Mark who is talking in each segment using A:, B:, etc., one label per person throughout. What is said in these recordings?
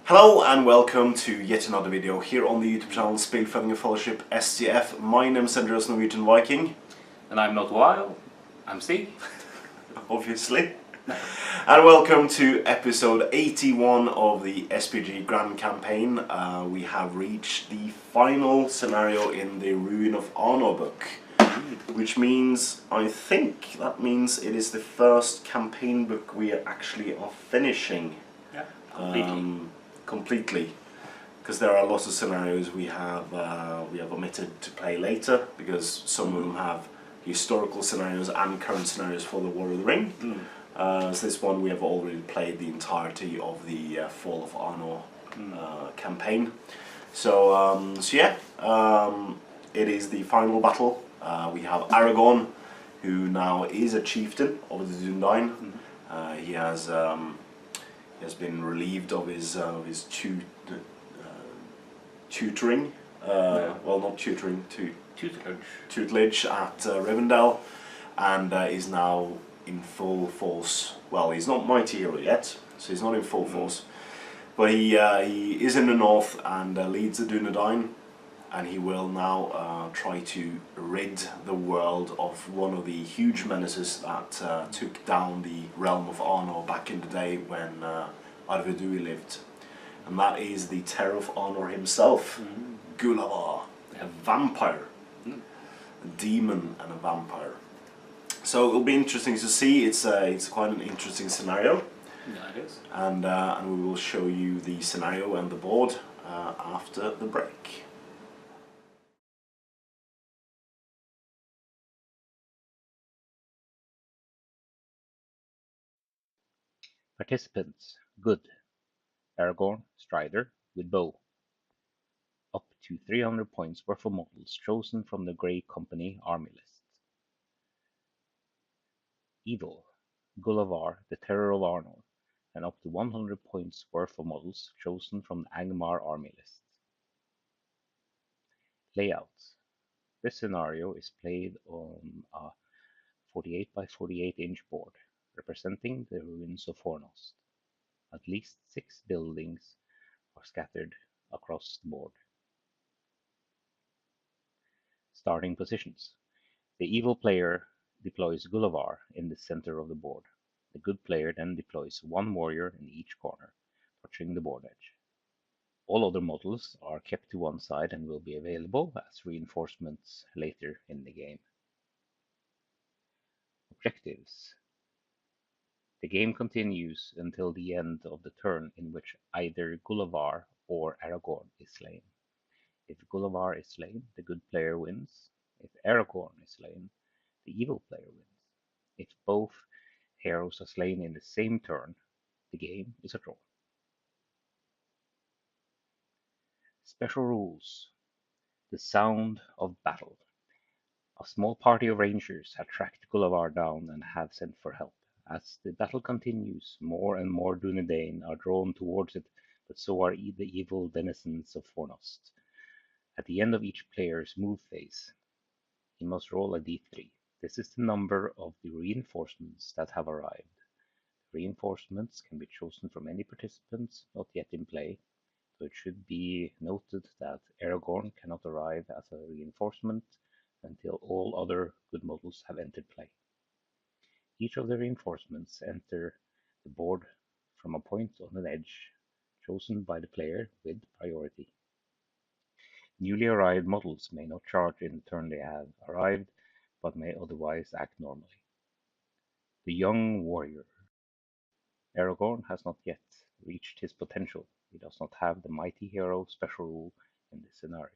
A: Hello and welcome to yet another video here on the YouTube channel Spelfellingen Fellowship STF. My name is Andreas Norwegian Viking.
B: And I'm not wild, I'm Stig.
A: Obviously. And welcome to episode 81 of the SBG Grand Campaign. We have reached the final scenario in the Ruin of Arnor book. Which means, I think that means it is the first campaign book we actually are finishing.
B: Yeah,
A: completely, because there are lots of scenarios we have omitted to play later because some of them have historical scenarios and current scenarios for the War of the Ring. So this one we have already played the entirety of the Fall of Arnor campaign. So it is the final battle. We have Aragorn, who now is a chieftain of the Dúnedain. He has been relieved of his tutoring, well, not tutoring, tutelage at Rivendell, and is now in full force. Well, he's not mighty hero yet, so he's not in full force, but he is in the north and leads the Dúnedain, and he will now try to rid the world of one of the huge menaces that took down the realm of Arnor back in the day when Isildur lived. And that is the Terror of Arnor himself, Gûlavhar, a vampire, a demon and a vampire. So it'll be interesting to see. It's quite an interesting scenario.
B: Yeah, it is.
A: And we will show you the scenario and the board after the break.
C: Participants: Good. Aragorn, Strider, with bow. Up to 300 points worth of models chosen from the Grey Company army list. Evil. Gûlavhar, the Terror of Arnor, and up to 100 points worth of models chosen from the Angmar army list. Layout. This scenario is played on a 48 by 48 inch board, representing the ruins of Fornost. At least 6 buildings are scattered across the board. Starting positions. The evil player deploys Gûlavhar in the center of the board. The good player then deploys 1 warrior in each corner, touching the board edge. All other models are kept to one side and will be available as reinforcements later in the game. Objectives. The game continues until the end of the turn in which either Gûlavhar or Aragorn is slain. If Gûlavhar is slain, the good player wins. If Aragorn is slain, the evil player wins. If both heroes are slain in the same turn, the game is a draw. Special rules. The sound of battle. A small party of rangers have tracked Gûlavhar down and have sent for help. As the battle continues, more and more Dúnedain are drawn towards it, but so are the evil denizens of Fornost. At the end of each player's move phase, he must roll a d3. This is the number of the reinforcements that have arrived. Reinforcements can be chosen from any participants not yet in play, so it should be noted that Aragorn cannot arrive as a reinforcement until all other good models have entered play. Each of the reinforcements enter the board from a point on an edge chosen by the player with priority. Newly arrived models may not charge in the turn they have arrived, but may otherwise act normally. The young warrior. Aragorn has not yet reached his potential. He does not have the mighty hero special rule in this scenario.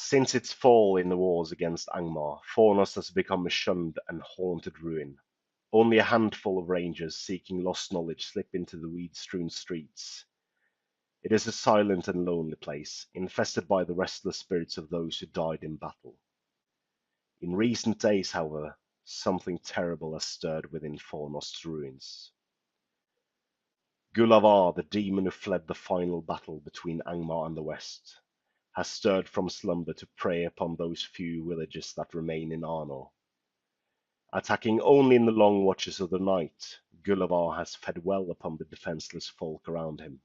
A: Since its fall in the wars against Angmar, Fornost has become a shunned and haunted ruin. Only a handful of rangers seeking lost knowledge slip into the weed-strewn streets. It is a silent and lonely place, infested by the restless spirits of those who died in battle. In recent days, however, something terrible has stirred within Fornost's ruins. Gûlavhar, the demon who fled the final battle between Angmar and the West, has stirred from slumber to prey upon those few villages that remain in Arnor. Attacking only in the long watches of the night, Gûlavhar has fed well upon the defenceless folk around him.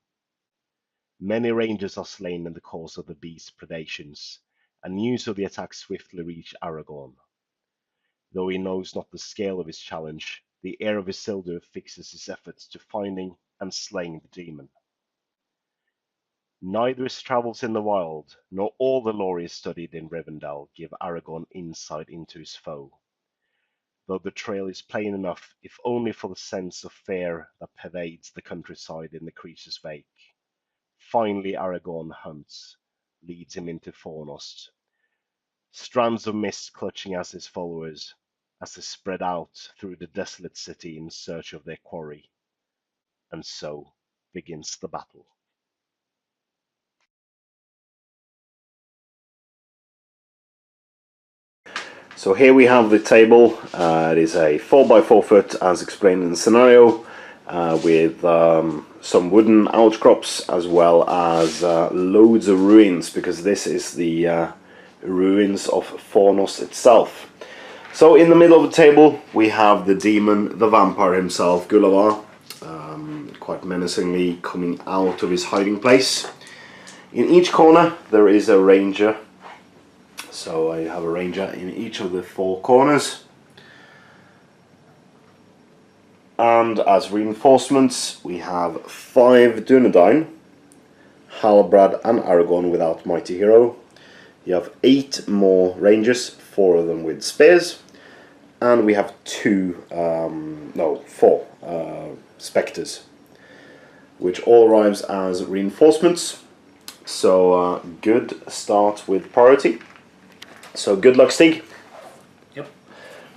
A: Many rangers are slain in the course of the beast's predations, and news of the attack swiftly reached Aragorn. Though he knows not the scale of his challenge, the heir of Isildur fixes his efforts to finding and slaying the demon. Neither his travels in the wild, nor all the lore he studied in Rivendell give Aragorn insight into his foe, though the trail is plain enough, if only for the sense of fear that pervades the countryside in the creature's wake. Finally Aragorn hunts, leads him into Fornost, strands of mist clutching as his followers, as they spread out through the desolate city in search of their quarry. And so begins the battle. So here we have the table. It is a 4x4 foot as explained in the scenario, with some wooden outcrops as well as loads of ruins, because this is the ruins of Fornost itself. So in the middle of the table we have the demon, the vampire himself, Gûlavhar, quite menacingly coming out of his hiding place. In each corner there is a ranger. So I have a ranger in each of the 4 corners. And as reinforcements we have 5 Dunedain, Halbrand and Aragorn without Mighty Hero. You have 8 more rangers, 4 of them with spears. And we have 4 spectres, which all arrives as reinforcements. So good start with priority. So good luck, Stig.
B: Yep.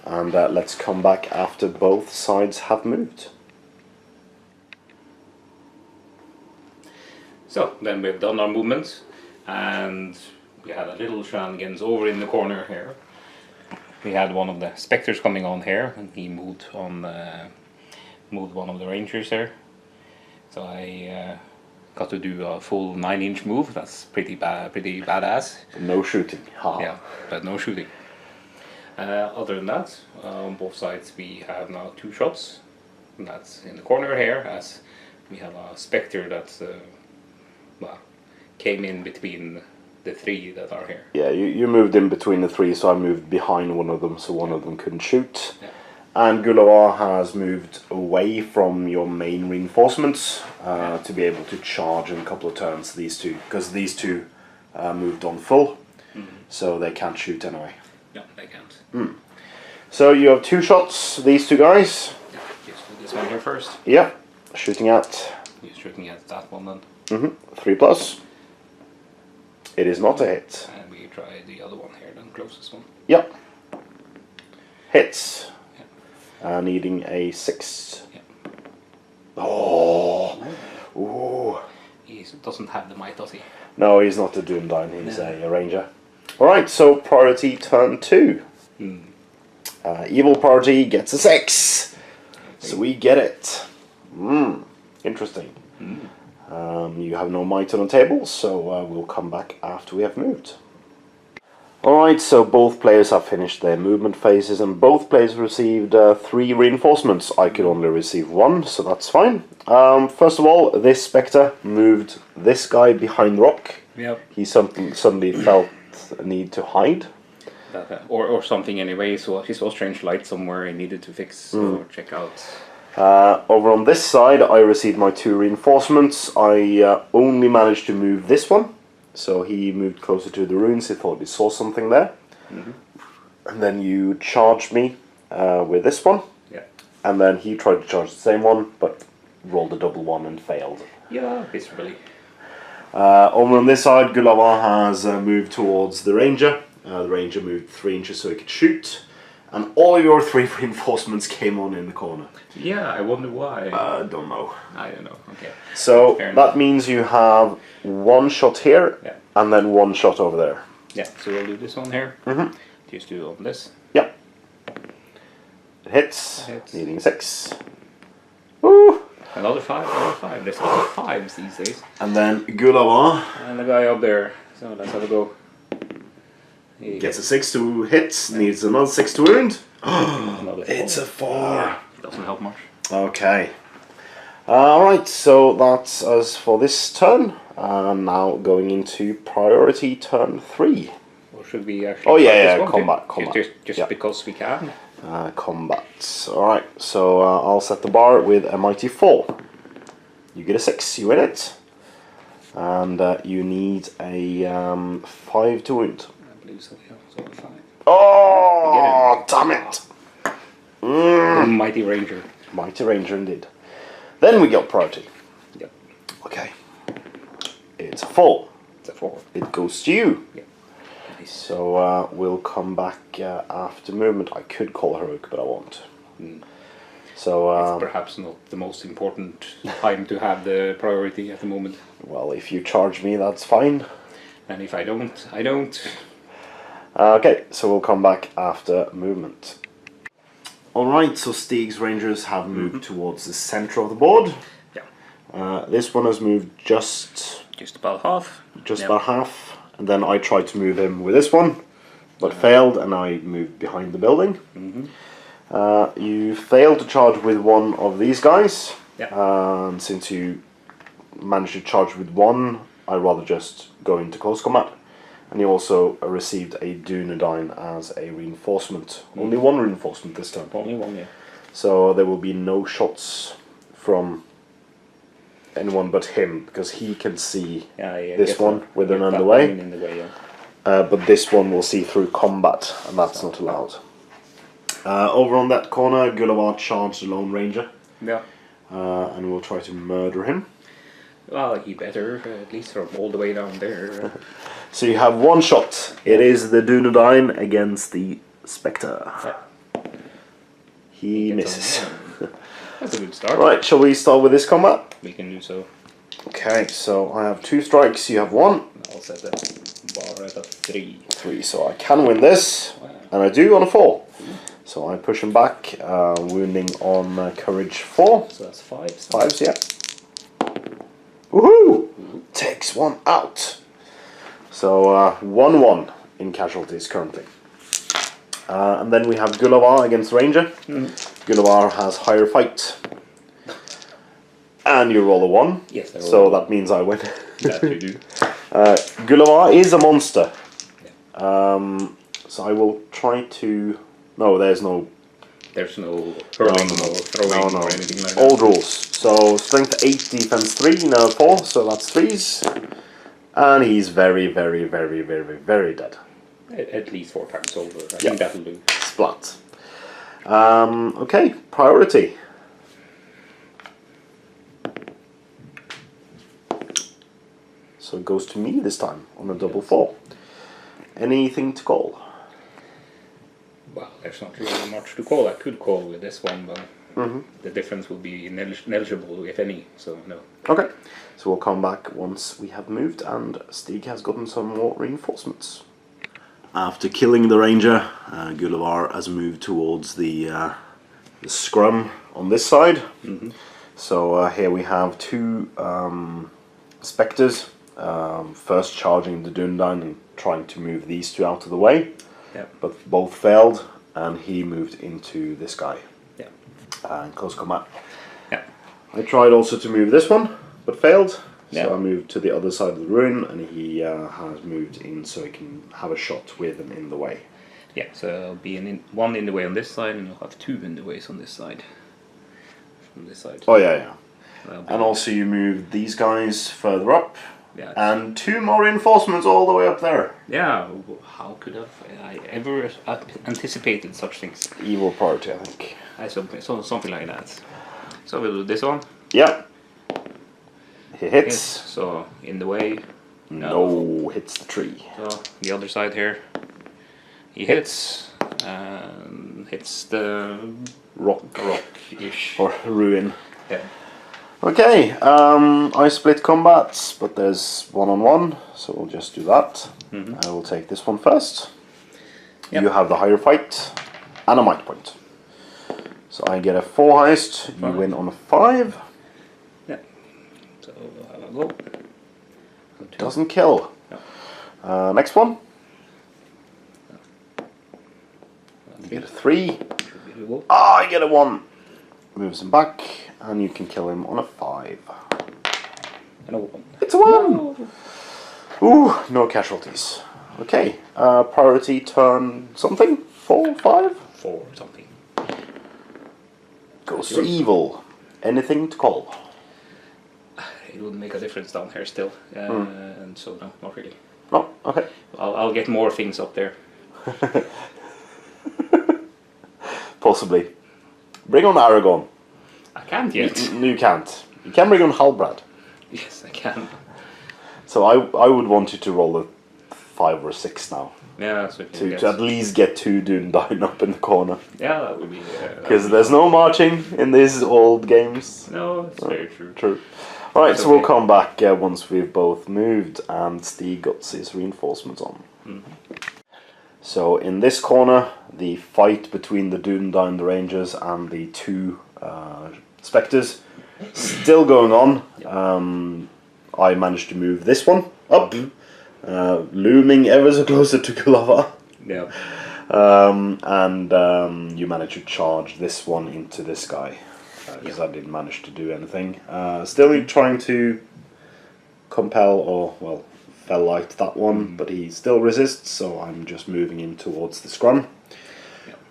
A: And let's come back after both sides have moved.
B: So then we've done our movements, and we had a little shenanigans over in the corner here. We had one of the spectres coming on here, and he moved on, moved one of the rangers there. So I got to do a full 9-inch move. That's pretty badass.
A: No shooting. Ha.
B: Yeah, but no shooting. Other than that, on both sides we have now 2 shots, and that's in the corner here, as we have a spectre that came in between the 3 that are here.
A: Yeah, you moved in between the 3, so I moved behind one of them, so one of them couldn't shoot.
B: Yeah.
A: And Gûlavhar has moved away from your main reinforcements to be able to charge in a couple of turns, these 2, because these 2 moved on full, so they can't shoot anyway.
B: No, they can't.
A: So you have 2 shots, these 2 guys.
B: Yeah, just do this one here first.
A: Yeah, shooting at.
B: You're shooting at that one then.
A: 3+. It is not a hit.
B: And we try the other one here, then closest one.
A: Yep. Hits. Needing a 6.
B: Yeah.
A: Oh. Ooh.
B: He doesn't have the might, does he?
A: No, he's not a Dunedain, he's a ranger. Alright, so priority turn 2. Evil priority gets a 6. Okay. So we get it. Interesting. You have no might on the table, so we'll come back after we have moved. Alright, so both players have finished their movement phases, and both players received 3 reinforcements. I could only receive 1, so that's fine. First of all, this spectre moved this guy behind the rock.
B: Yep.
A: He suddenly felt a need to hide.
B: Or something anyway, so he saw strange light somewhere he needed to fix or check out.
A: Over on this side, I received my 2 reinforcements. I only managed to move this one. So he moved closer to the ruins, he thought he saw something there. And then you charged me with this one.
B: Yeah.
A: And then he tried to charge the same one, but rolled a double 1 and failed.
B: Yeah, basically.
A: Over on this side, Gûlavhar has moved towards the ranger. The ranger moved 3 inches so he could shoot. And all of your 3 reinforcements came on in the corner.
B: Yeah, I wonder why.
A: Don't know.
B: I don't know. Okay.
A: So
B: Fair enough.
A: that means you have 1 shot here,
B: Yeah.
A: and then 1 shot over there.
B: Yeah. So we'll do this one here.
A: Mm-hmm.
B: Just do on this.
A: Yep. It hits.
B: It hits.
A: Needing 6. Woo!
B: Another 5. Another 5. There's a lot of 5s these days.
A: And then Gûlavhar
B: And the guy up there. So let's have a go.
A: gets a 6 to hit, needs another 6 to wound.
B: Another 4.
A: It's a 4.
B: Doesn't help much.
A: Okay. Alright, so that's us for this turn. Now going into priority turn 3.
B: Or should we actually?
A: Oh, yeah,
B: fight this
A: yeah,
B: one
A: combat,
B: too?
A: combat.
B: Just
A: Yeah.
B: because we can.
A: Combat. Alright, so I'll set the bar with a mighty 4. You get a 6, you win it. And you need a 5 to wound.
B: I believe so, yeah. So 5.
A: Oh, damn it!
B: Mighty Ranger.
A: Mighty Ranger indeed. Then we got priority.
B: Yep.
A: Okay. It's a 4.
B: It's a 4.
A: It goes to you.
B: Yep. Nice.
A: So we'll come back after movement. I could call heroic, but I won't. So,
B: It's perhaps not the most important time to have the priority at the moment.
A: well, if you charge me, that's fine.
B: And if I don't, I don't.
A: Okay, so we'll come back after movement. Alright, so Stig's Rangers have moved towards the center of the board.
B: Yeah.
A: This one has moved just
B: about half.
A: Just
B: Yep.
A: about half. And then I tried to move him with this one, but failed, and I moved behind the building. You failed to charge with one of these guys.
B: Yeah.
A: And since you managed to charge with one, I'd rather just go into close combat. And you also received a Dunedain as a reinforcement. Only 1 reinforcement this time.
B: Only one, yeah.
A: So there will be no shots from anyone but him, because he can see
B: Yeah,
A: this
B: get
A: one
B: that-
A: with
B: get
A: an
B: that
A: underway.
B: one in the way, yeah.
A: But this one will see through combat, and that's not allowed. Over on that corner, Gûlavhar charged the Lone Ranger,
B: Yeah.
A: and we'll try to murder him.
B: Well, he better, at least from all the way down there.
A: So you have 1 shot. It is the Dunedain against the Spectre. He
B: gets
A: misses.
B: on. That's a good start.
A: Right, shall we start with this combat?
B: We can do so.
A: Okay, so I have 2 strikes, you have 1.
B: I'll set the bar at a 3.
A: 3, so I can win this, and I do on a 4. So I push him back, wounding on courage 4.
B: So that's 5.
A: 5s, yeah. Woohoo! Takes 1 out. So 1-1 in casualties currently. And then we have Gûlavhar against Ranger. Gûlavhar has higher fight. And you roll a 1.
B: Yes, I roll
A: so
B: a 1.
A: that means I win.
B: That you do.
A: Gûlavhar is a monster.
B: Yeah.
A: So I will try to... No, there's no...
B: There's no hurling or throwing or anything like that.
A: Old rules. So strength 8, defense 3, no 4, so that's 3s. And he's very, very, very, very, very dead.
B: At least 4 times over. I
A: Yeah.
B: think that'll do.
A: Splat. Okay, priority. So it goes to me this time on a double 4. Anything to call?
B: Well, there's not really much to call. I could call with this one, but the difference will be negligible, if any, so no.
A: Okay, so we'll come back once we have moved and Stig has gotten some more reinforcements. After killing the ranger, Gûlavhar has moved towards the scrum on this side. So here we have 2 spectres, first charging the Dunedain and trying to move these 2 out of the way.
B: Yep.
A: But both failed, and he moved into this guy.
B: Yeah.
A: In close combat.
B: Yeah.
A: I tried also to move this one, but failed.
B: Yeah.
A: So I moved to the other side of the ruin, and he has moved in so he can have a shot with and in the way.
B: Yeah, so there'll be 1 in the way on this side, and you'll have 2 in the ways on this side. From this side.
A: Oh yeah, yeah.
B: That'll be-
A: And also you moved these guys further up,
B: Yeah.
A: and 2 more reinforcements all the way up there.
B: Yeah, how could I ever anticipated such things?
A: Evil priority, I think.
B: Something like that. So we'll do this one.
A: Yeah. He hits.
B: So in the way.
A: No, hits the tree.
B: So the other side here. He hits and hits the rock-ish.
A: Or ruin.
B: Yeah.
A: Okay, I split combats, but there's 1-on-1, so we'll just do that. I will take this one first.
B: Yep.
A: You have the higher fight and a might point. So I get a 4 highest, you win on a 5.
B: Yeah. So we'll have a go.
A: Doesn't kill.
B: No.
A: Next one. You get a 3. Ah, I get a 1. Moves him back, and you can kill him on a 5.
B: And a 1.
A: It's a 1! Ooh, no casualties. Okay, priority turn something? 4, 5?
B: 4 something.
A: Goes to evil. Anything to call?
B: It would make a difference down here still. And so no, not really.
A: No, okay.
B: I'll get more things up there.
A: Possibly. Bring on Aragorn.
B: I can't yet.
A: You can't. You can bring on Halbrand.
B: Yes, I can.
A: So I would want you to roll a 5 or 6 now.
B: Yeah, so
A: To at least get 2 Dúnedain up in the corner.
B: yeah, that would be.
A: Because there's no marching in these old games.
B: No, it's very true.
A: True. Alright,
B: It's
A: so we'll
B: okay.
A: come back once we've both moved and Stig got his reinforcements on. So in this corner, the fight between the Dúnedain, the Rangers, and the 2 Spectres still going on. I managed to move this one up, looming ever so closer to Gûlavhar.
B: Yeah.
A: And you managed to charge this one into this guy, because I didn't manage to do anything. Still trying to compel, or, well, fell light that one, but he still resists, so I'm just moving him towards the scrum.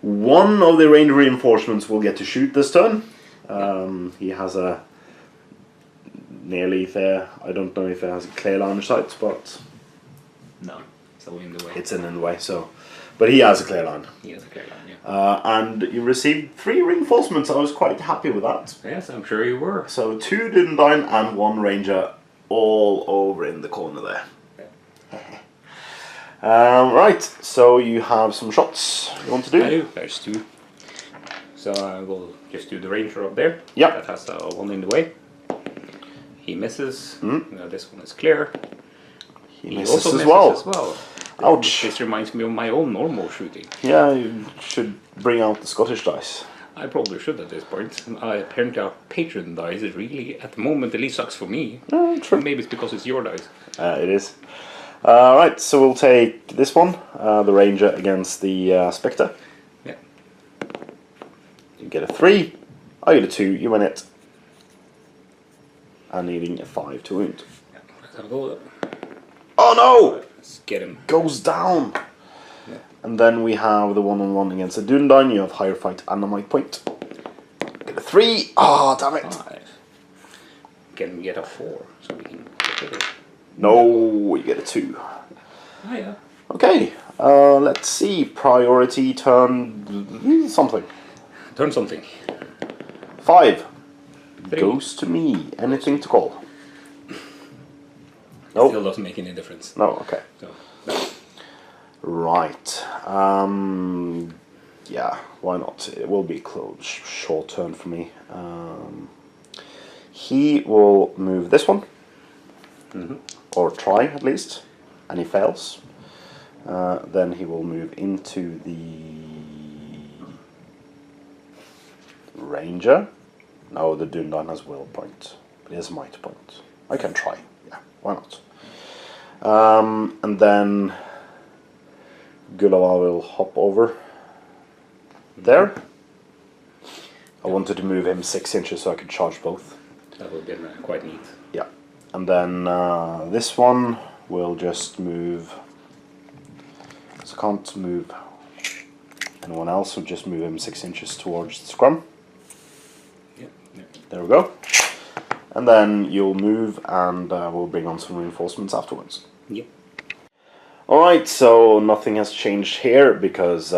A: One of the range reinforcements will get to shoot this turn. He has a nearly there. I don't know if it has a clear line of sight, but
B: No, it's all in the way.
A: it's in the way. So, but he has a clear line.
B: He has a clear line, yeah.
A: And you received 3 reinforcements. I was quite happy with that.
B: Yes, I'm sure you were.
A: So 2 Dúnedain and 1 Ranger, all over in the corner there. Right, so you have some shots you want to do?
B: I do. There's 2. So I will just do the ranger up there.
A: Yep.
B: That has 1 in the way. He misses. Now this one is clear.
A: He misses
B: also
A: as
B: misses
A: well.
B: as well.
A: Ouch.
B: This reminds me of my own normal shooting.
A: Yeah, you should bring out the Scottish dice.
B: I probably should at this point. Apparently our patron dice is really, at the moment, at least sucks for me.
A: True.
B: Maybe it's because it's your dice.
A: It is. Right, so we'll take this one, the Ranger against the Spectre.
B: Yeah.
A: You get a 3, I get a 2, you win it. And needing a 5 to wound.
B: Yeah. Let's have a go.
A: Oh no!
B: Let's get him.
A: Goes down!
B: Yeah.
A: And then we have the 1-on-1 against the Dúnedain. You have higher fight and a might point. Get a 3! Ah, damn it!
B: 5. Can we get a 4 so we can get rid of it?
A: No, you get a 2.
B: Oh yeah.
A: Okay, let's see. Priority turn something.
B: Turn something.
A: 5.
B: 3.
A: Goes to me. Anything to call?
B: Still
A: Nope.
B: doesn't make any difference.
A: No, okay.
B: So, no.
A: Right. Yeah, why not? It will be a close, short turn for me. He will move this one. Or try, at least. And he fails. Then he will move into the Ranger. No, the Dúnedain has will point. But he has might point. I can try. Yeah, why not? And then Gûlavhar will hop over there. I wanted to move him 6 inches so I could charge both.
B: That would be quite neat.
A: Yeah. And then this one will just move. So I can't move anyone else, so just move him 6 inches towards the scrum.
B: Yeah. Yeah.
A: There we go. And then you'll move and we'll bring on some reinforcements afterwards.
B: Yep.
A: Alright, so nothing has changed here because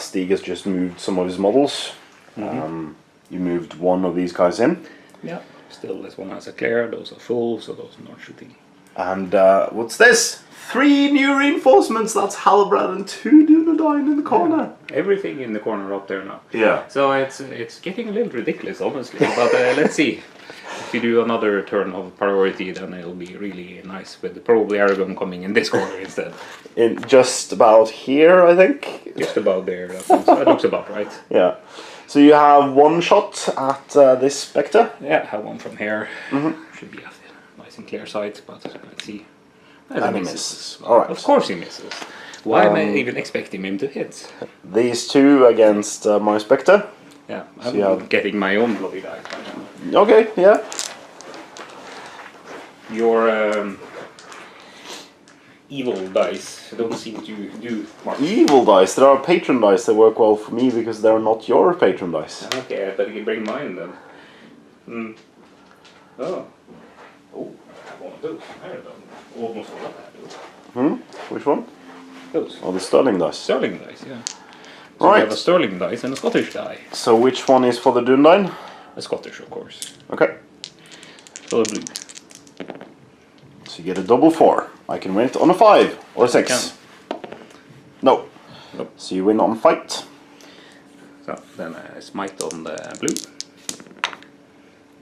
A: Stig has just moved some of his models. You moved one of these guys in.
B: Yeah. Still, this one has a clear, those are full, so those are not shooting.
A: And what's this? 3 new reinforcements. That's Halbrand and 2 Dunedain in the corner.
B: Yeah, everything in the corner up there now.
A: Yeah.
B: So it's getting a little ridiculous, honestly. But let's see. If you do another turn of priority, then it'll be really nice with probably Aragorn coming in this corner instead.
A: In just about here, I think.
B: Just about there. That looks about right.
A: Yeah. So you have 1 shot at this Spectre.
B: Yeah, have one from here. Should be a nice and clear sight, but let's see.
A: And he misses. Alright.
B: Of course he misses. Why am I even expecting him to hit?
A: These 2 against my Spectre.
B: Yeah, I'm getting my own bloody dice right now.
A: Okay, yeah.
B: Your evil dice don't seem to do much.
A: Evil dice. There are patron dice that work well for me because they're not your patron dice.
B: Okay, I better bring mine then. Oh, I have one of those. I don't know. Almost all of that.
A: Which one?
B: Those.
A: Oh, the Sterling dice.
B: Sterling dice, yeah. So
A: Right.
B: we have a Sterling dice and a Scottish die.
A: So which one is for the Dunedain?
B: A Scottish, of course.
A: Okay.
B: So the blue.
A: So you get a double 4. I can win it on a 5 or a 6. No.
B: Nope.
A: So you win on fight.
B: So then I smite on the blue.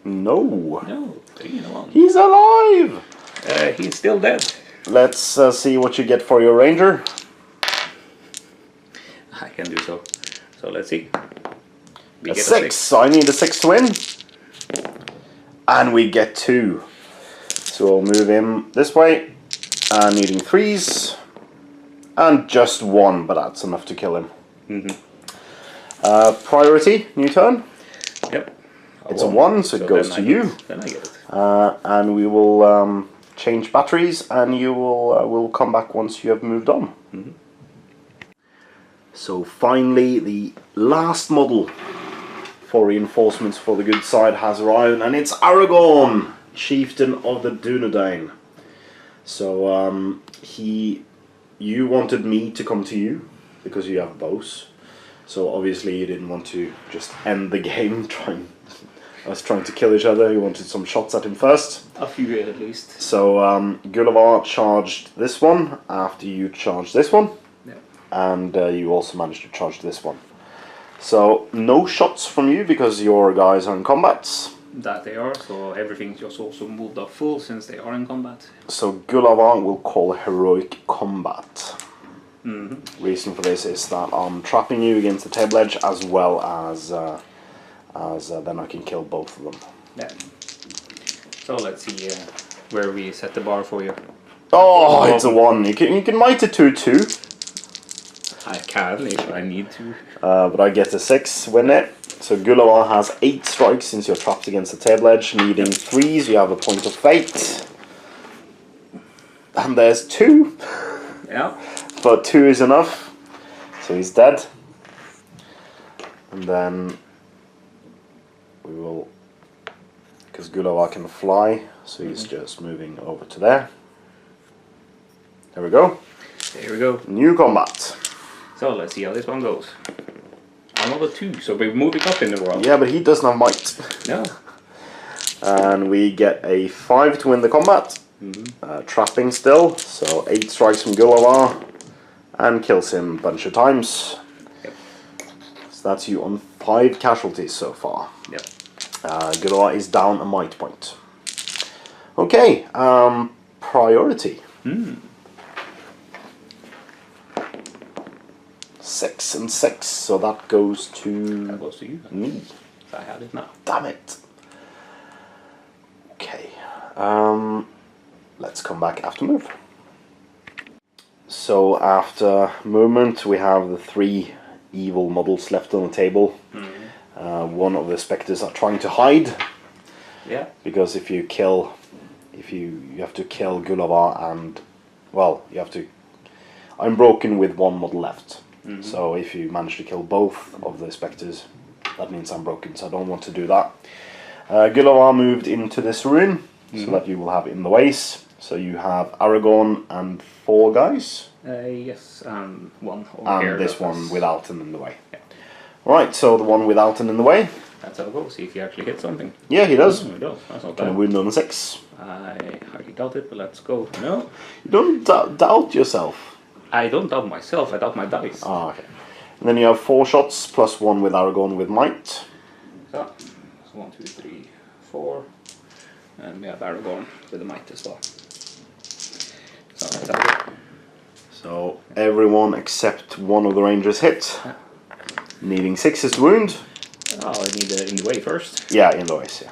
A: No.
B: No, 3-1.
A: He's alive!
B: He's still dead.
A: Let's see what you get for your ranger.
B: I can do so. So let's see. We
A: A
B: get
A: 6. So I need a 6 to win. And we get 2. So we'll move him this way. Needing 3s. And just 1, but that's enough to kill him. Priority, new turn.
B: Yep.
A: It's a 1, so it goes to you.
B: Then I get it.
A: And we will change batteries, and you will come back once you have moved on. So finally, the last model for reinforcements for the good side has arrived, and it's Aragorn, chieftain of the Dunedain. So you wanted me to come to you because you have bows. So obviously you didn't want to just end the game us trying to kill each other. You wanted some shots at him first.
B: A few at least.
A: So Gûlavhar charged this one after you charged this one.
B: Yeah.
A: And you also managed to charge this one. So no shots from you because your guys are in combat.
B: That they are, so everything just also moved up full since they are in combat.
A: So Gûlavhar will call heroic combat. Reason for this is that I'm trapping you against the table edge as well as then I can kill both of them.
B: Yeah. So let's see where we set the bar for you.
A: Oh, it's a 1. You can might it to a 2.
B: I can if I need to.
A: But I get a 6, win it. So Gûlavhar has 8 strikes since you're trapped against the table edge. Needing 3s, you have a point of fate. And there's 2.
B: Yeah.
A: But 2 is enough. So he's dead. And then we will, because Gûlavhar can fly, so he's just moving over to there. There we go.
B: There we go.
A: New combat.
B: So let's see how this one goes. Another 2, so we're moving up in the world.
A: Yeah, but he doesn't have might.
B: No.
A: And we get a 5 to win the combat. Trapping still, so 8 strikes from Gûlavhar and kills him a bunch of times.
B: Yep.
A: So that's you on 5 casualties so far.
B: Yep.
A: Gûlavhar is down a might point. Okay, priority. 6 and 6, so that goes to
B: That goes to you.
A: me.
B: I have it now.
A: Damn it. Okay, let's come back after move. So after movement we have the 3 evil models left on the table. One of the spectres are trying to hide.
B: Yeah.
A: Because if you have to kill Gûlavhar and, well, you have to, I'm broken with 1 model left. So if you manage to kill both of the spectres, that means I'm broken, so I don't want to do that. Gûlavhar moved into this ruin, so that you will have in the ways. So you have Aragorn and 4 guys.
B: Yes, and 1 over
A: And
B: here.
A: this one without him in the way.
B: Yeah.
A: Right, so the one without and in the way.
B: That's how it goes. See if you actually hit something.
A: Yeah, he does.
B: Oh, he does. That's not
A: Can a
B: bad.
A: wound on a 6.
B: I hardly doubt it, but let's go. No,
A: You don't doubt yourself.
B: I don't doubt myself. I doubt my dice.
A: Ah, okay. And then you have 4 shots plus 1 with Aragorn with might.
B: So 1, 2, 3, 4, and we have Aragorn with the might as well. So that's how it.
A: So everyone except one of the rangers hit. Needing 6 is to wound.
B: Oh, I need the in the way first.
A: Yeah, in the ways, yeah.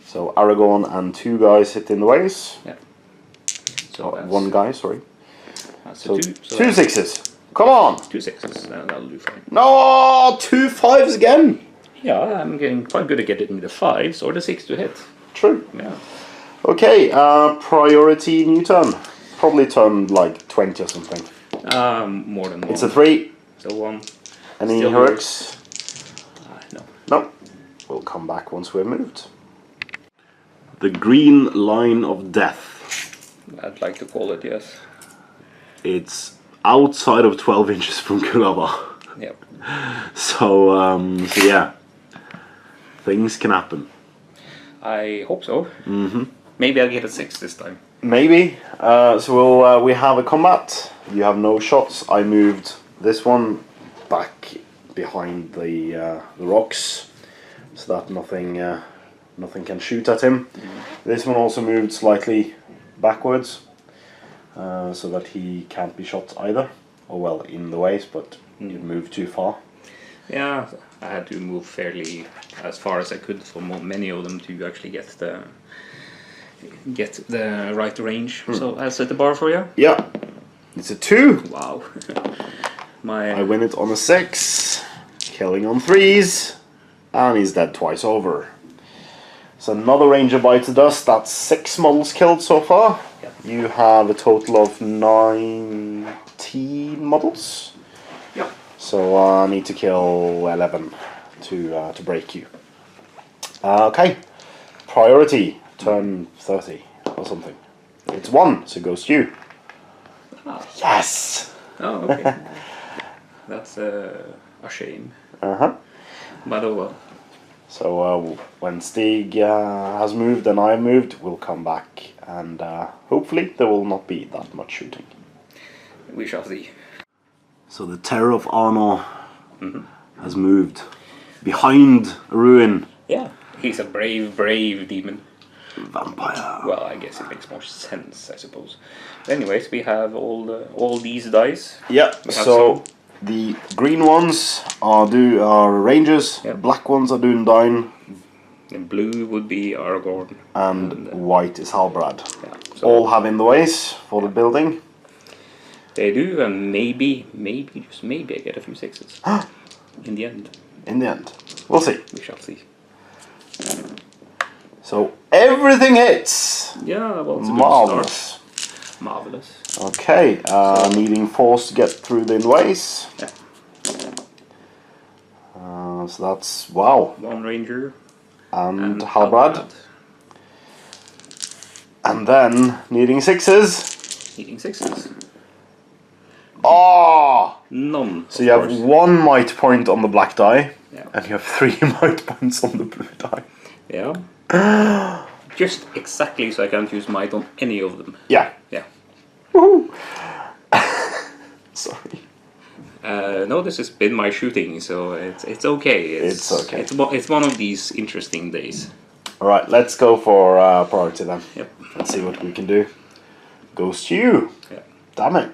A: So Aragorn and 2 guys hit in the ways.
B: Yeah. So that's,
A: 1 guy, sorry.
B: That's
A: So
B: a 2. So
A: 2
B: that's
A: 6s. Come on!
B: 2 6s. That'll do fine.
A: No, 2 5s again.
B: Yeah, I'm getting quite good at getting the 5s or the 6 to hit.
A: True.
B: Yeah.
A: Okay, priority new turn. Probably turn like 20 or something.
B: More than 1.
A: It's a 3.
B: So 1.
A: Any
B: Still
A: heroics?
B: No.
A: No. We'll come back once we're moved. The green line of death.
B: I'd like to call it, yes.
A: It's outside of 12 inches from Gûlavhar.
B: Yep.
A: So yeah, things can happen.
B: I hope so. Maybe I'll get a 6 this time.
A: Maybe. So we have a combat. You have no shots. I moved this one back behind the rocks, so that nothing can shoot at him. This one also moved slightly backwards, so that he can't be shot either. Or well, in the ways, but you moved too far.
B: Yeah, I had to move fairly as far as I could for many of them to actually get the right range. So I'll set the bar for you.
A: Yeah, it's a 2.
B: Wow.
A: I win it on a 6, killing on 3s, and he's dead twice over. So another ranger bites the dust. That's 6 models killed so far.
B: Yep.
A: You have a total of 19 models.
B: Yep.
A: So I need to kill 11 to break you. Okay, priority turn 30 or something. It's 1, so it goes to you.
B: Ah.
A: Yes.
B: Oh, okay. That's a shame. But oh well.
A: So when Stig has moved and I have moved, we'll come back and hopefully there will not be that much shooting.
B: We shall see.
A: So the terror of Arnor has moved behind a ruin.
B: Yeah, he's a brave demon.
A: Vampire.
B: Well, I guess it makes more sense, I suppose. Anyways, we have all these dice.
A: Yeah.
B: We have
A: So the green ones are rangers.
B: Yep.
A: Black ones are doing down.
B: And blue would be Aragorn.
A: And white is Halbrad.
B: Yeah, so
A: All have in the ways for the building.
B: they do, and maybe, just maybe I get a few 6s. In the end.
A: In the end, we'll see.
B: We shall see.
A: So everything hits.
B: Yeah, well, it's a
A: Marvelous.
B: good start. Marvelous.
A: Okay, needing force to get through the ways.
B: Yeah.
A: So that's wow.
B: 1 ranger.
A: And Halbrad. And then needing 6s.
B: Needing 6s.
A: Oh!
B: None.
A: So you have 1 might point on the black die,
B: Yeah.
A: and you have 3 might points on the blue die.
B: Yeah. Just exactly so I can't use might on any of them.
A: Yeah.
B: Yeah.
A: Woohoo! Sorry.
B: No, this has been my shooting, so it's okay.
A: It's okay.
B: It's one of these interesting days.
A: Alright, let's go for priority then.
B: Yep.
A: Let's see what we can do. Goes to you.
B: Yeah.
A: Damn it.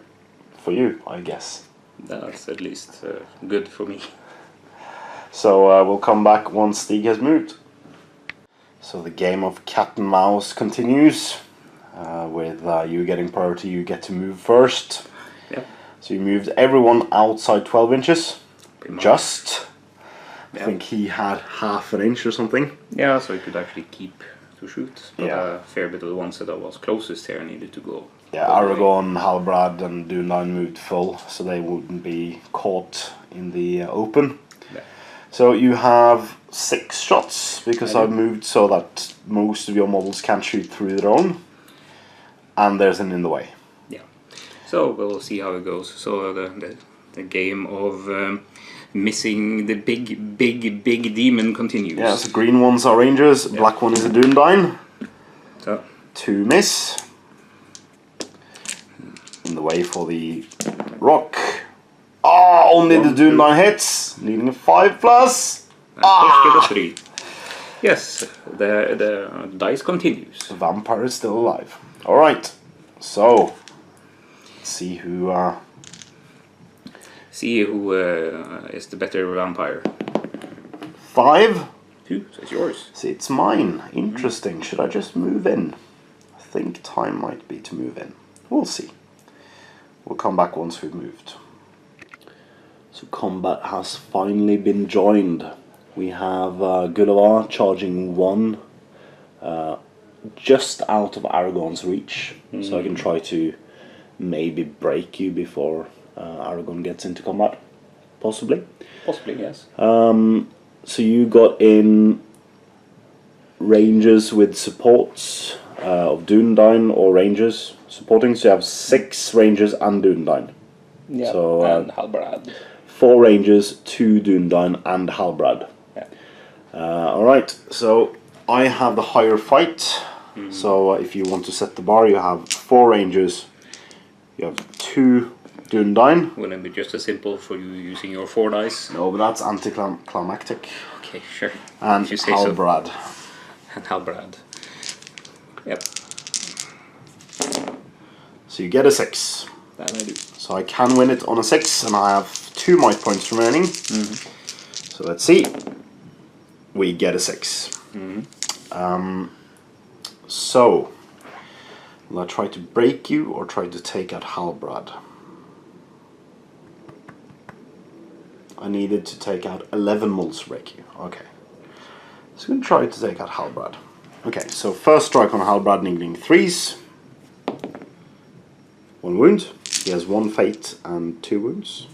A: For you, I guess.
B: That's at least good for me.
A: So we'll come back once Stig has moved. So the game of cat and mouse continues. With you getting priority, you get to move first.
B: Yep.
A: So you moved everyone outside 12 inches.
B: Pretty much.
A: Just. I
B: Yeah.
A: think he had half an inch or something.
B: Yeah, so I could actually keep to shoot. But
A: Yeah.
B: a fair bit of the ones that I was closest here needed to go.
A: Yeah, Aragorn, Halbrad and Dunedain moved full, so they wouldn't be caught in the open.
B: Yeah.
A: So you have 6 shots, because
B: I
A: I've
B: do.
A: moved so that most of your models can't shoot through their own. And there's an in the way.
B: Yeah. So we'll see how it goes. So the game of missing the big demon continues.
A: Yeah, so green ones are rangers, black one is a Dúnedain.
B: So
A: 2 miss. In the way for the rock. Oh, only the Dúnedain hits, needing a 5+.
B: Plus 3. Yes, the dice continues.
A: The vampire is still alive. Alright, so let's see who
B: See who is the better vampire.
A: 5.
B: 2, so it's yours.
A: See, it's mine. Interesting. Should I just move in? I think time might be to move in. We'll see. We'll come back once we've moved. So combat has finally been joined. We have Gûlavhar charging 1 just out of Aragorn's reach. So I can try to maybe break you before Aragorn gets into combat. Possibly.
B: Possibly, yes.
A: So you got in rangers with supports of Dúnedain or rangers supporting. So you have 6 rangers and Dúnedain.
B: Yeah,
A: So,
B: and Halbrad.
A: 4 rangers, 2 Dúnedain and Halbrad.
B: Yeah.
A: Alright, so I have the higher fight. So if you want to set the bar, you have 4 rangers, you have 2 Dúnedain.
B: Wouldn't it be just as simple for you using your 4 dice?
A: No, but that's anticlimactic.
B: Okay, sure.
A: And
B: If you say
A: Halbrad.
B: So. And Halbrad. Yep,
A: So you get a 6.
B: that I do.
A: So I can win it on a 6, and I have 2 might points remaining. So let's see. We get a 6. So will I try to break you or try to take out Halbrad? I needed to take out 11 moles to break you. Okay. So I'm going to try to take out Halbrad. Okay, so first strike on Halbrad, needing 3s. 1 wound. He has 1 fate and 2 wounds.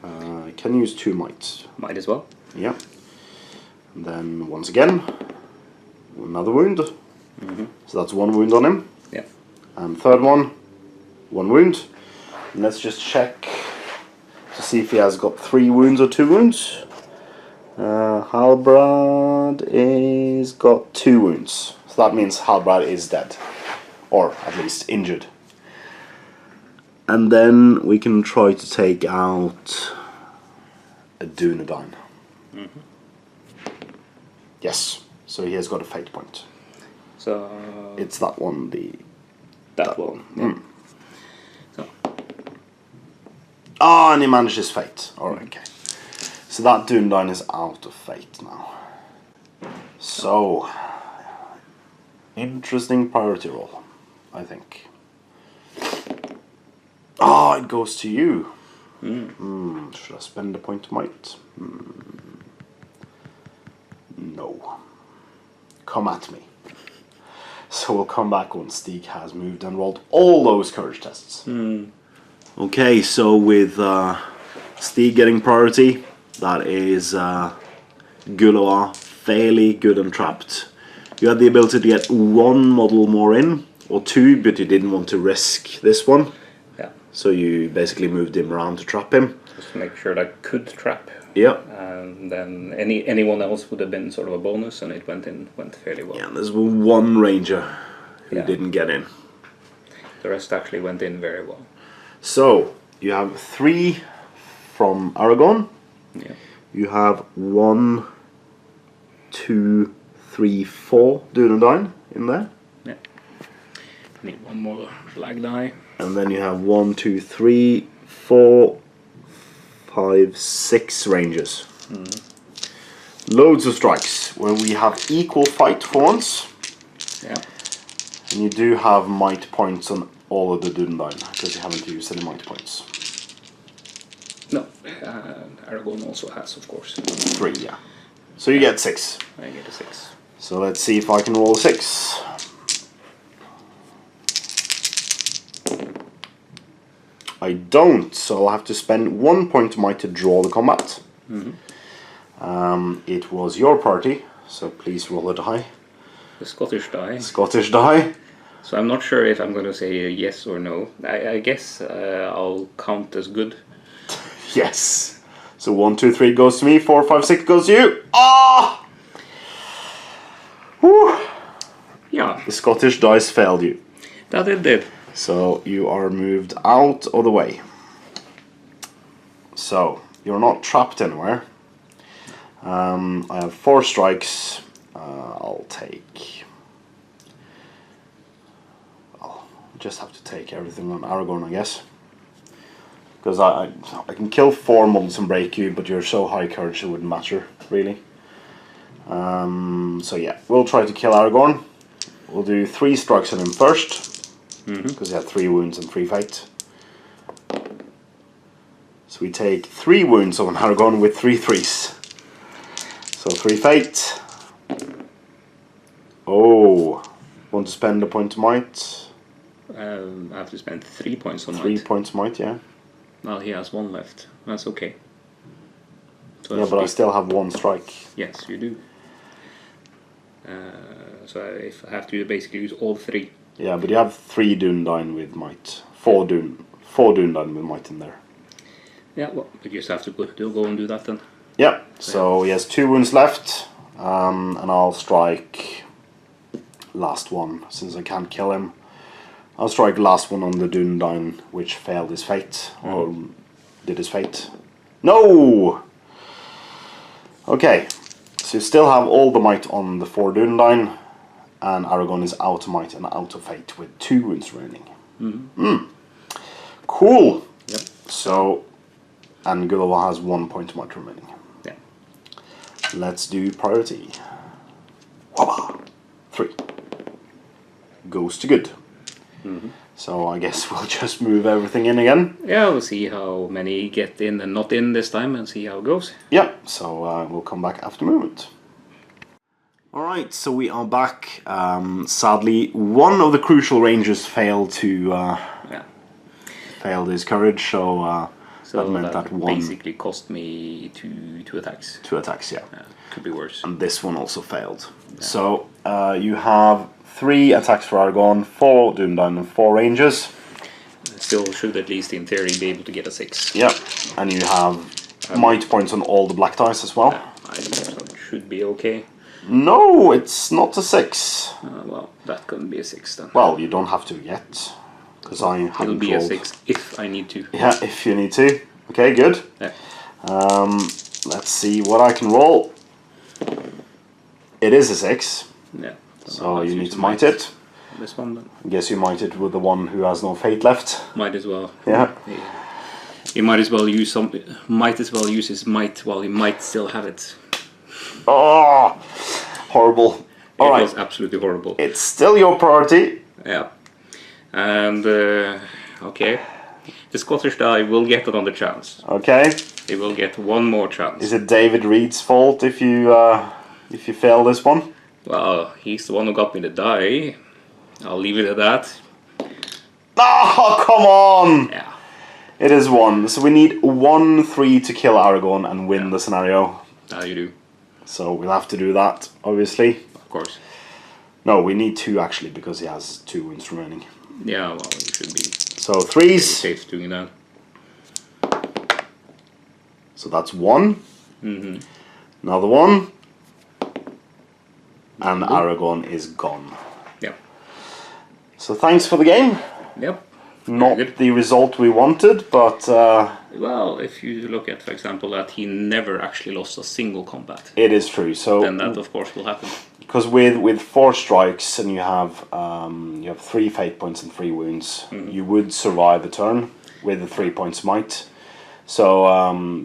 A: I can use 2 might.
B: Might as well.
A: Yeah. And then once again, another wound. So that's 1 wound on him.
B: Yeah.
A: And third one, 1 wound. And let's just check to see if he has got 3 wounds or 2 wounds. Halbrad is got 2 wounds. So that means Halbrad is dead. Or at least injured. And then we can try to take out a Dúnedain. Yes, so he has got a fate point.
B: So
A: It's that one,
B: that one. Yeah. So
A: Ah, and he managed his fate. Alright, okay. So that Dúnedain is out of fate now. So, interesting priority roll, I think. Ah, it goes to you. Should I spend a point of might? No. Come at me. So we'll come back when Stig has moved and rolled all those courage tests. Okay, so with Stig getting priority, that is Gûlavhar fairly good and trapped. You had the ability to get 1 model more in, or 2, but you didn't want to risk this one.
B: yeah,
A: So you basically moved him around to trap him.
B: just to make sure that I could trap.
A: Yeah.
B: And then anyone else would have been sort of a bonus, and it went fairly well.
A: Yeah, there's 1 ranger who
B: Yeah.
A: didn't get in.
B: The rest actually went in very well.
A: So, you have 3 from Aragorn.
B: Yeah.
A: You have 1, 2, 3, 4 Dúnedain in there.
B: Yeah. Need 1 more black die.
A: And then you have 1, 2, 3, 4, 5, 6 rangers. Loads of strikes where we have equal fight for once.
B: Yeah.
A: And you do have might points on all of the Dúnedain because you haven't used any might points.
B: No, Aragorn also has, of course.
A: 3, yeah. So you get 6.
B: I get a 6.
A: So let's see if I can roll a 6. I don't, so I'll have to spend 1 point of might to draw the combat. It was your party, so please roll a die.
B: The Scottish die.
A: Scottish die.
B: So I'm not sure if I'm going to say a yes or no. I guess I'll count as good.
A: Yes. So 1, 2, 3 goes to me. 4, 5, 6 goes to you. Ah! Whew.
B: Yeah,
A: The Scottish dice failed you.
B: that it did.
A: So you are moved out of the way. So you're not trapped anywhere. I have 4 strikes. I'll just have to take everything on Aragorn, I guess. Because I can kill 4 monks and break you, but you're so high courage it wouldn't matter, really. So yeah, we'll try to kill Aragorn. We'll do 3 strikes on him first, because he had 3 wounds and 3 fate. So we take 3 wounds on Aragorn with 3 threes. So 3 fate. Oh, want to spend a point of might?
B: I have to spend 3 points on
A: 3
B: might.
A: points might, yeah.
B: Well, he has 1 left. That's okay. So
A: Yeah, but I still have 1 strike.
B: Yes, you do. So if I have to basically use all 3.
A: Yeah, but you have 3 Dúnedain with might. 4 Dúnedain with might in there.
B: Yeah, well, you just have to go and do that then.
A: Yeah, so he has 2 wounds left, and I'll strike last one, since I can't kill him. I'll strike last one on the Dúnedain, which failed his fate, or did his fate. No! Okay, so you still have all the might on the 4 Dúnedain, and Aragorn is out of might and out of fate with 2 wounds remaining. Cool!
B: Yep.
A: So, and Gûlavhar has 1 point of might remaining.
B: Yeah.
A: Let's do priority. Wabba! 3. Goes to good. So I guess we'll just move everything in again.
B: Yeah, we'll see how many get in and not in this time and see how it goes.
A: Yeah, so we'll come back after movement. Alright, so we are back. Sadly, one of the crucial rangers failed to failed his courage, so that meant that one
B: basically cost me two attacks.
A: 2 attacks, yeah.
B: Could be worse.
A: And this one also failed. Yeah. So you have 3 attacks for Aragorn, 4 Dúnedain and 4 rangers.
B: Still should at least in theory be able to get a 6.
A: Yeah, and you have might points on all the black dice as well.
B: So it should be okay.
A: No, it's not a 6.
B: Well, that couldn't be a 6 then.
A: Well, you don't have to yet, because I haven't
B: It'll be
A: rolled.
B: a 6 if I need to.
A: Yeah, if you need to. Okay, good.
B: Yeah.
A: Let's see what I can roll. It is a 6.
B: Yeah.
A: So you need to might it.
B: This one then.
A: I guess you might it with the one who has no fate left.
B: Might as well.
A: Yeah.
B: He might as well use some. Might as well use his might while he might still have it.
A: Oh, horrible. All right.
B: It was absolutely horrible.
A: It's still your priority.
B: Yeah. And okay, the Scottish die will get another chance.
A: Okay.
B: They will get one more chance.
A: Is it David Reed's fault if you fail this one?
B: Well, he's the one who got me the die. I'll leave it at that.
A: Oh, come on!
B: Yeah.
A: It is 1. So we need 1 3 to kill Aragorn and win the scenario.
B: Now you do.
A: So we'll have to do that, obviously.
B: Of course.
A: No, we need 2 actually, because he has 2 wounds remaining.
B: Yeah, well, you should be
A: So 3s.
B: safe doing that.
A: So that's 1.
B: Mm-hmm.
A: Another 1. And Aragorn is gone.
B: Yeah.
A: So thanks for the game.
B: Yep.
A: Not
B: good.
A: the result we wanted, but
B: Well, if you look at, for example, that he never actually lost a single combat,
A: it is true. So
B: then that of course will happen.
A: because with 4 strikes and you have 3 fate points and 3 wounds, you would survive a turn with the 3 points might. So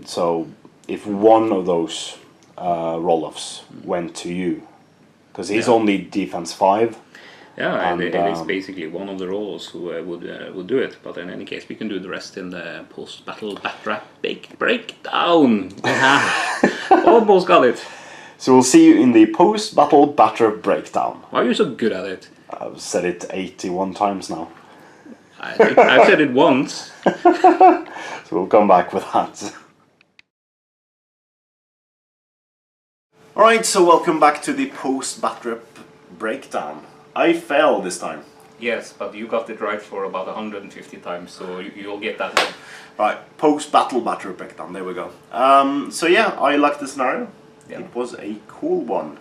A: so if one of those roll-offs went to you, because he's only defense 5.
B: Yeah,
A: And,
B: it is basically one of the roles who would do it. But in any case, we can do the rest in the post-battle breakdown. Almost got it.
A: So we'll see you in the post-battle batter breakdown.
B: Why are you so good at it?
A: I've said it 81 times now.
B: I think I've said it once.
A: So we'll come back with that. Alright, so welcome back to the post-batter breakdown. I failed this time.
B: Yes, but you got it right for about 150 times, so you'll get that one.
A: Right, post-battle battery breakdown, there we go. So yeah, I like the scenario.
B: Yeah.
A: It was a cool one.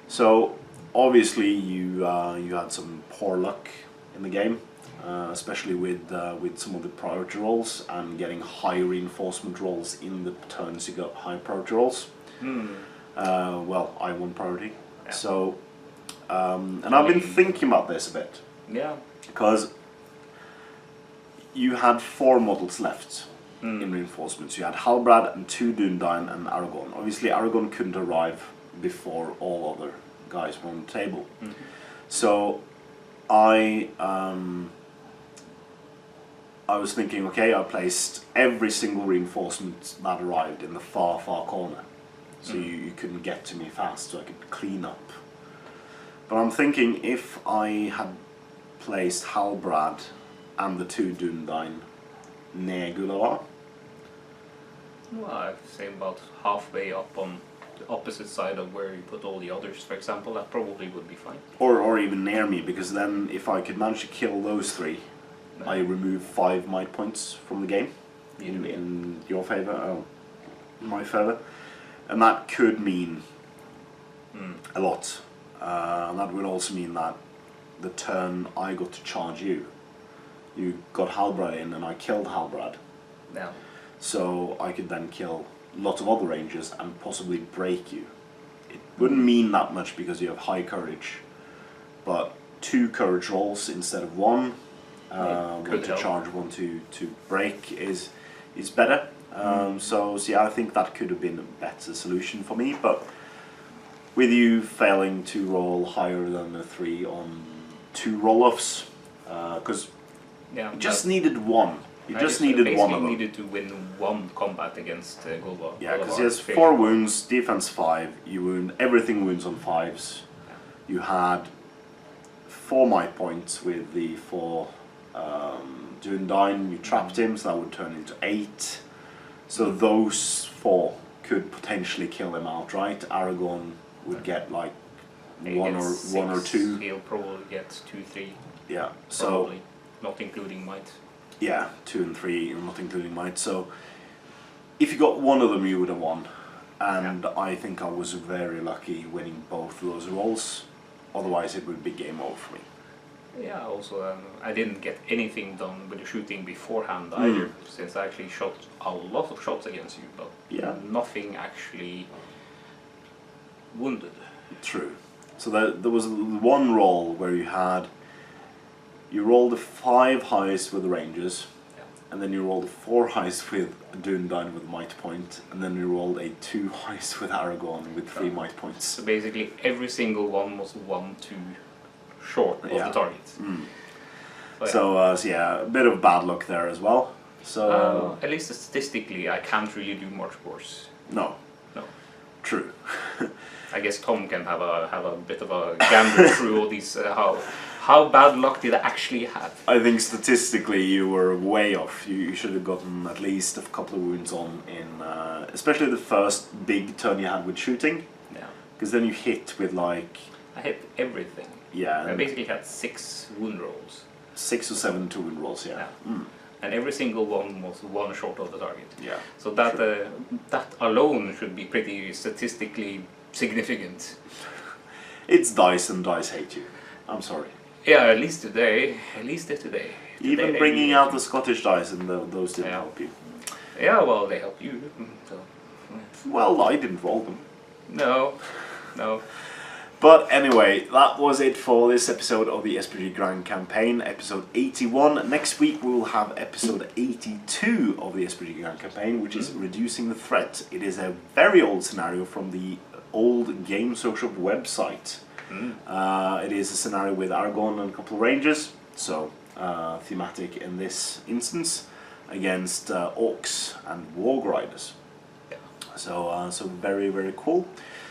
A: So obviously you had some poor luck in the game, especially with some of the priority rolls and getting high reinforcement rolls in the turns you got high priority rolls. Well, I won priority. Yeah. So, and I've been thinking about this a bit.
B: Yeah.
A: Because you had 4 models left in reinforcements. You had Halbrand and 2 Dúnedain and Aragorn. Obviously Aragorn couldn't arrive before all other guys were on the table. So I was thinking, okay, I placed every single reinforcement that arrived in the far corner. So you couldn't get to me fast, so I could clean up. But I'm thinking if I had placed Halbrand and the 2 Dúnedain near Gûlavhar.
B: Well, I'd say about halfway up on the opposite side of where you put all the others, for example, that probably would be fine.
A: Or even near me, because then if I could manage to kill those 3, I remove 5 might points from the game in your favour, in my favour. And that could mean a lot. And that would also mean that the turn I got to charge you got Halbrand in and I killed Halbrand.
B: Yeah.
A: So I could then kill lots of other rangers and possibly break you. It wouldn't mean that much because you have high courage, but 2 courage rolls instead of 1, one to charge, 1 to break is better. So yeah, I think that could have been a better solution for me, but with you failing to roll higher than a 3 on 2 roll-offs, because you just needed 1. You just needed 1 of them.
B: Needed to win 1 combat against Gûlavhar.
A: Yeah, because he has 4 wounds, defense 5, you wound, everything wounds on 5s. You had 4 might points with the 4 Dúnedain, you trapped him, so that would turn into 8. So those 4 could potentially kill him outright. Aragorn would get like 1 or 2.
B: He'll probably get 2, 3.
A: Yeah, so
B: probably, not including might.
A: Yeah, 2 and 3, not including might. So if you got 1 of them, you would have won. And I think I was very lucky winning both of those rolls. Otherwise, it would be game over for me.
B: Yeah, also I didn't get anything done with the shooting beforehand either, since I actually shot a lot of shots against you, but nothing actually wounded. True.
A: So there was 1 roll where you rolled the 5 highest with the rangers, and then you rolled 4 highest with Dúnedain with might point, and then you rolled a 2 highest with Aragorn with 3 might points.
B: So basically every single one was 1 2 short of the target.
A: So yeah, a bit of bad luck there as well. So
B: at least statistically, I can't really do much worse.
A: No. True.
B: I guess Tom can have a bit of a gander through all these how bad luck did I actually have.
A: I think statistically you were way off. You should have gotten at least a couple of wounds on in, especially the first big turn you had with shooting.
B: Yeah.
A: Because then you hit with like.
B: I hit everything.
A: Yeah.
B: I basically had 6 wound rolls.
A: 6 or 7 2 wound rolls. Yeah.
B: And every single one was 1 short of the target.
A: Yeah.
B: So that that alone should be pretty statistically significant.
A: It's dice, and dice hate you. I'm sorry.
B: Yeah, at least today.
A: Even bringing out the Scottish dice, and those didn't help you.
B: Yeah, well, they helped you. So.
A: Well, I didn't roll them.
B: No.
A: But anyway, that was it for this episode of the SBG Grand Campaign, episode 81. Next week we will have episode 82 of the SBG Grand Campaign, which is Reducing the Threat. It is a very old scenario from the old Game Social website. It is a scenario with Aragorn and a couple of rangers, so thematic in this instance, against orcs and warg riders. So very, very cool.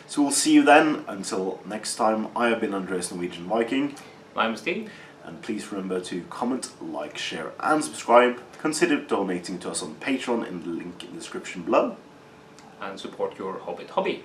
A: So we'll see you then. Until next time, I have been Andreas Norwegian Viking.
B: I'm Steve.
A: And please remember to comment, like, share and subscribe. Consider donating to us on Patreon in the link in the description below.
B: And support your Hobbit hobby.